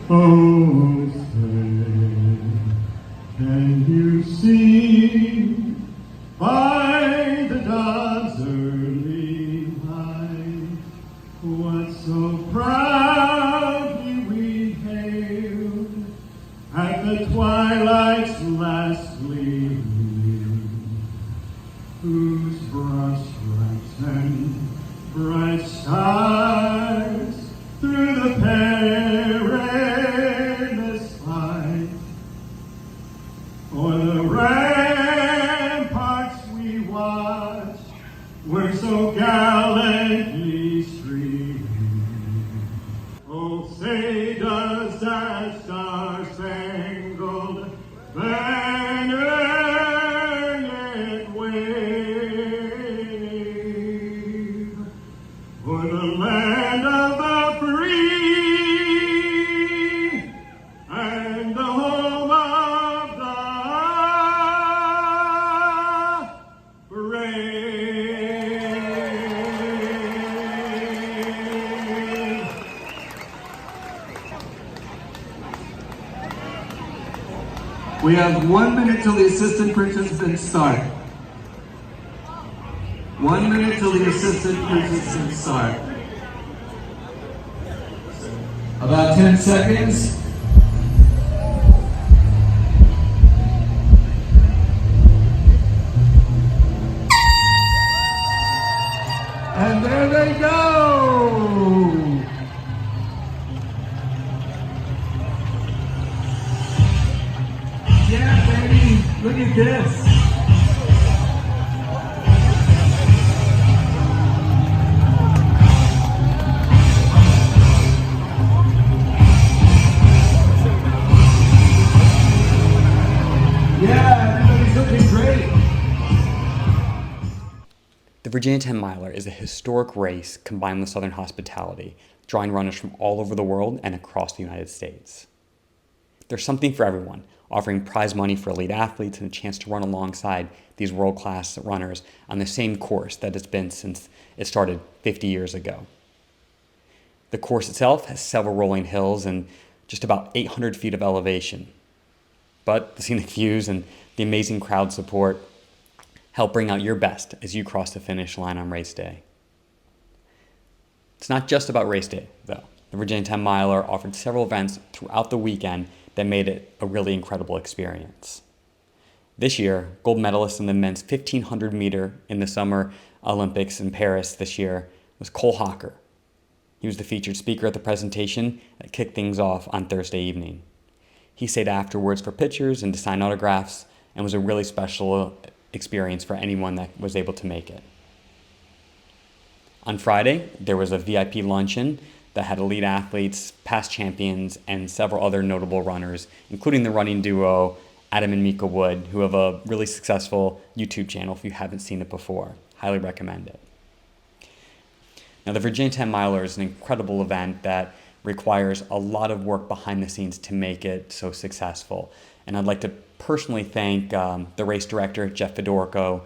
Oh, say, can you see by the dawn's early light what so proudly we hailed at the twilight's last gleaming, whose broad stripes and bright stars through the perilous fight o'er the ramparts we watched were so gallantly streaming. Oh, say does that star-spangled banner yet wave o'er the land of the free and the home of the brave. We have 1 minute till the assistant participants start. 1 minute till the assistant participants start. About 10 seconds. And there they go! Yeah, baby, look at this. Yeah, everybody's looking great. The Virginia 10 Miler is a historic race combined with Southern hospitality, drawing runners from all over the world and across the United States. There's something for everyone, offering prize money for elite athletes and a chance to run alongside these world-class runners on the same course that it's been since it started 50 years ago. The course itself has several rolling hills and just about 800 feet of elevation. But the scenic views and the amazing crowd support help bring out your best as you cross the finish line on race day. It's not just about race day, though. The Virginia 10 Miler offered several events throughout the weekend that made it a really incredible experience. This year, gold medalist in the men's 1500 meter in the Summer Olympics in Paris this year was Cole Hocker. He was the featured speaker at the presentation that kicked things off on Thursday evening. He stayed afterwards for pictures and to sign autographs, and was a really special experience for anyone that was able to make it. On Friday, there was a VIP luncheon that had elite athletes, past champions, and several other notable runners, including the running duo Adam and Mika Wood, who have a really successful YouTube channel if you haven't seen it before. Highly recommend it. Now, the Virginia 10 Miler is an incredible event that requires a lot of work behind the scenes to make it so successful. And I'd like to personally thank the race director, Jeff Fedorko,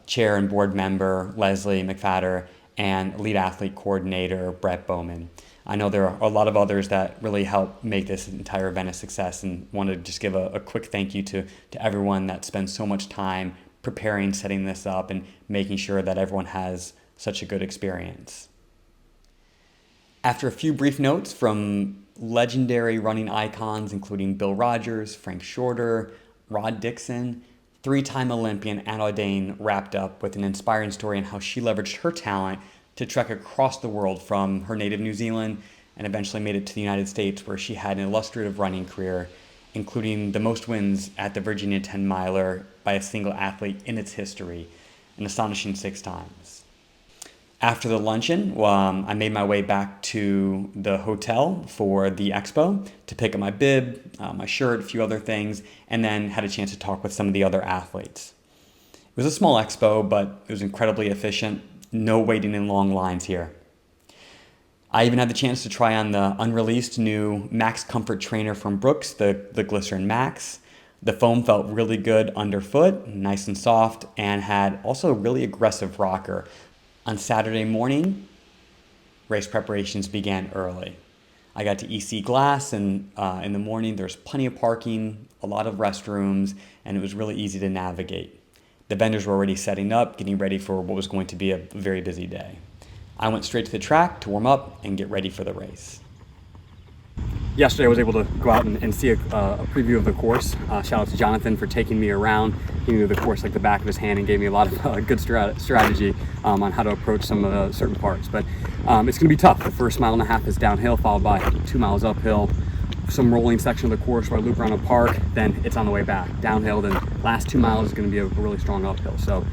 chair and board member, Leslie McFadder, and lead athlete coordinator, Brett Bowman. I know there are a lot of others that really helped make this entire event a success, and wanted to just give a quick thank you to everyone that spends so much time preparing, setting this up, and making sure that everyone has such a good experience. After a few brief notes from legendary running icons, including Bill Rogers, Frank Shorter, Rod Dixon, three-time Olympian Anna Dane wrapped up with an inspiring story on how she leveraged her talent to trek across the world from her native New Zealand and eventually made it to the United States, where she had an illustrative running career, including the most wins at the Virginia 10 Miler by a single athlete in its history, an astonishing 6 times. After the luncheon, I made my way back to the hotel for the expo to pick up my bib, my shirt, a few other things, and then had a chance to talk with some of the other athletes. It was a small expo, but it was incredibly efficient. No waiting in long lines here. I even had the chance to try on the unreleased new Max Comfort trainer from Brooks, the Glycerin Max. The foam felt really good underfoot, nice and soft, and had also a really aggressive rocker. On Saturday morning, race preparations began early. I got to EC Glass, and in the morning there's plenty of parking, a lot of restrooms, and it was really easy to navigate. The vendors were already setting up, getting ready for what was going to be a very busy day. I went straight to the track to warm up and get ready for the race. Yesterday I was able to go out and see a preview of the course. Shout out to Jonathan for taking me around. He knew the course like the back of his hand and gave me a lot of good strategy on how to approach some of the certain parts. But it's going to be tough. The first mile and a half is downhill, followed by 2 miles uphill. Some rolling section of the course where I loop around a park, then it's on the way back. Downhill, then last 2 miles is going to be a really strong uphill. So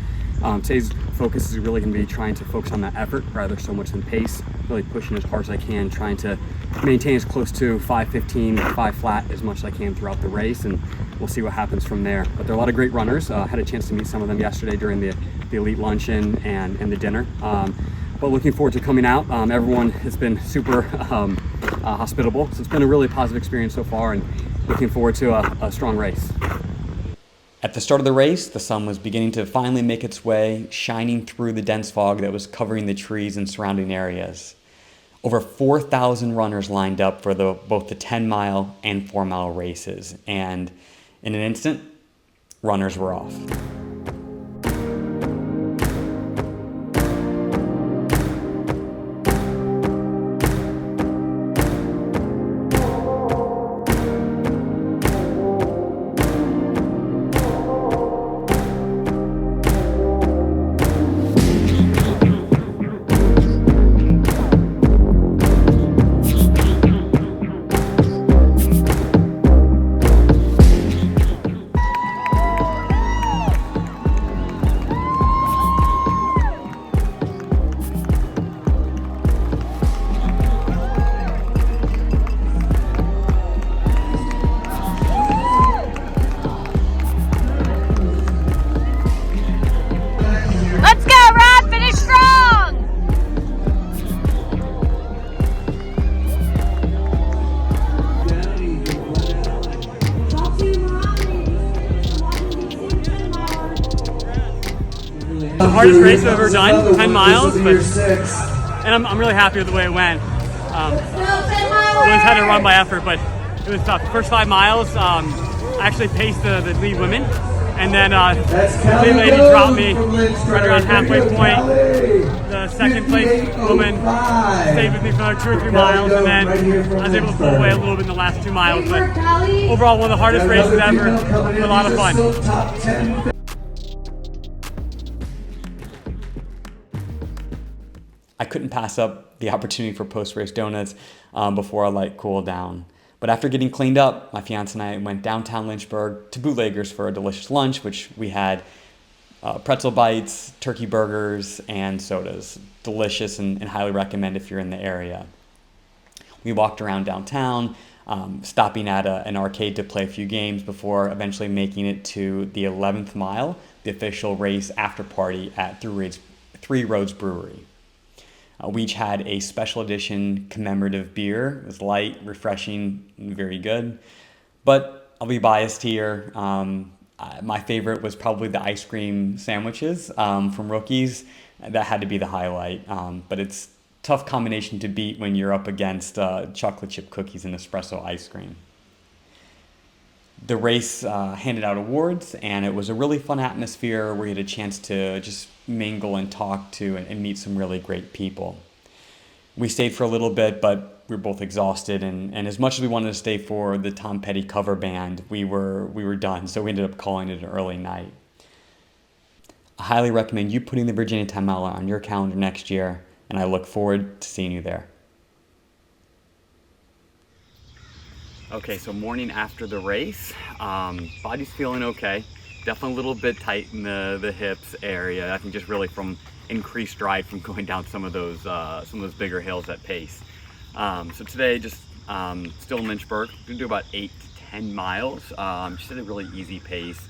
today's focus is really going to be trying to focus on that effort rather so much than pace, really pushing as hard as I can, trying to maintain as close to 5:15, 5 flat as much as I can throughout the race, and we'll see what happens from there. But there are a lot of great runners. Had a chance to meet some of them yesterday during the elite luncheon and the dinner. But looking forward to coming out. Everyone has been super hospitable, so it's been a really positive experience so far, and looking forward to a strong race. At the start of the race, the sun was beginning to finally make its way, shining through the dense fog that was covering the trees and surrounding areas. Over 4,000 runners lined up for both the 10-mile and 4-mile races, and in an instant, runners were off. The hardest race I've ever done, 10 miles, and I'm really happy with the way it went. Always had to run by effort, but it was tough. The first 5 miles, I actually paced the lead women, and then the lead lady dropped me right around halfway point. The second place woman stayed with me for another 2 or 3 miles, and then I was able to pull away a little bit in the last 2 miles. But overall, one of the hardest races ever. It was a lot of fun. I couldn't pass up the opportunity for post-race donuts before our light cooled down. But after getting cleaned up, my fiance and I went downtown Lynchburg to Bootlegger's for a delicious lunch, which we had pretzel bites, turkey burgers, and sodas. Delicious and highly recommend if you're in the area. We walked around downtown, stopping at an arcade to play a few games before eventually making it to the 11th mile, the official race after party at Three Roads Brewery. We each had a special edition commemorative beer. It was light, refreshing, and very good. But I'll be biased here. My favorite was probably the ice cream sandwiches from Rookies. That had to be the highlight. But it's a tough combination to beat when you're up against chocolate chip cookies and espresso ice cream. The race handed out awards, and it was a really fun atmosphere where you had a chance to just mingle and talk to and meet some really great people. We stayed for a little bit, but we were both exhausted, and as much as we wanted to stay for the Tom Petty cover band, we were done, so we ended up calling it an early night. I highly recommend you putting the Virginia 10 Mile on your calendar next year, and I look forward to seeing you there. Okay, so morning after the race, body's feeling okay. Definitely a little bit tight in the hips area. I think just really from increased drive from going down some of those bigger hills at pace. So today, just still in Lynchburg, gonna do about 8 to 10 miles. Just at a really easy pace.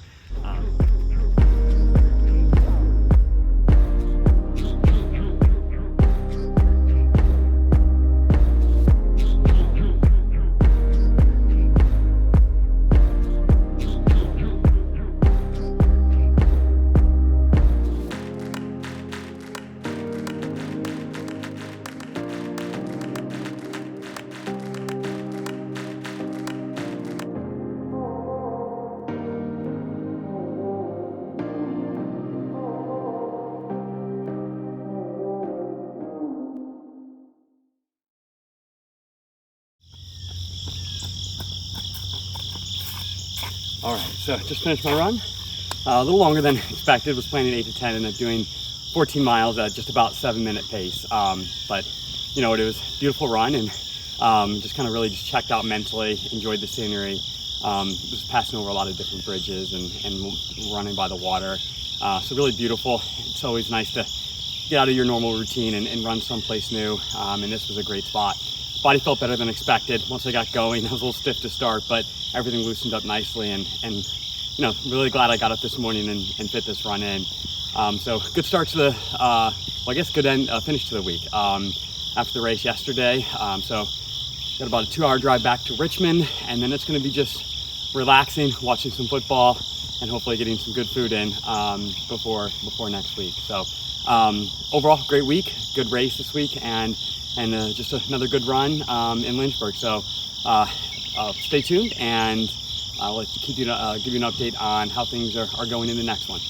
All right, so just finished my run. A little longer than expected. Was planning 8 to 10, and ended up doing 14 miles at just about 7-minute pace. But you know, it was a beautiful run, and just kind of really just checked out mentally, enjoyed the scenery. Was passing over a lot of different bridges and running by the water. So really beautiful. It's always nice to get out of your normal routine and run someplace new. And this was a great spot. Body felt better than expected. Once I got going, I was a little stiff to start, but everything loosened up nicely, and you know, really glad I got up this morning and fit this run in. So good start to the, well, I guess good finish to the week. After the race yesterday, so got about a 2-hour drive back to Richmond, and then it's going to be just relaxing, watching some football, and hopefully getting some good food in before next week. So overall, great week, good race this week, and just another good run in Lynchburg. So stay tuned, and I'll give you an update on how things are going in the next one.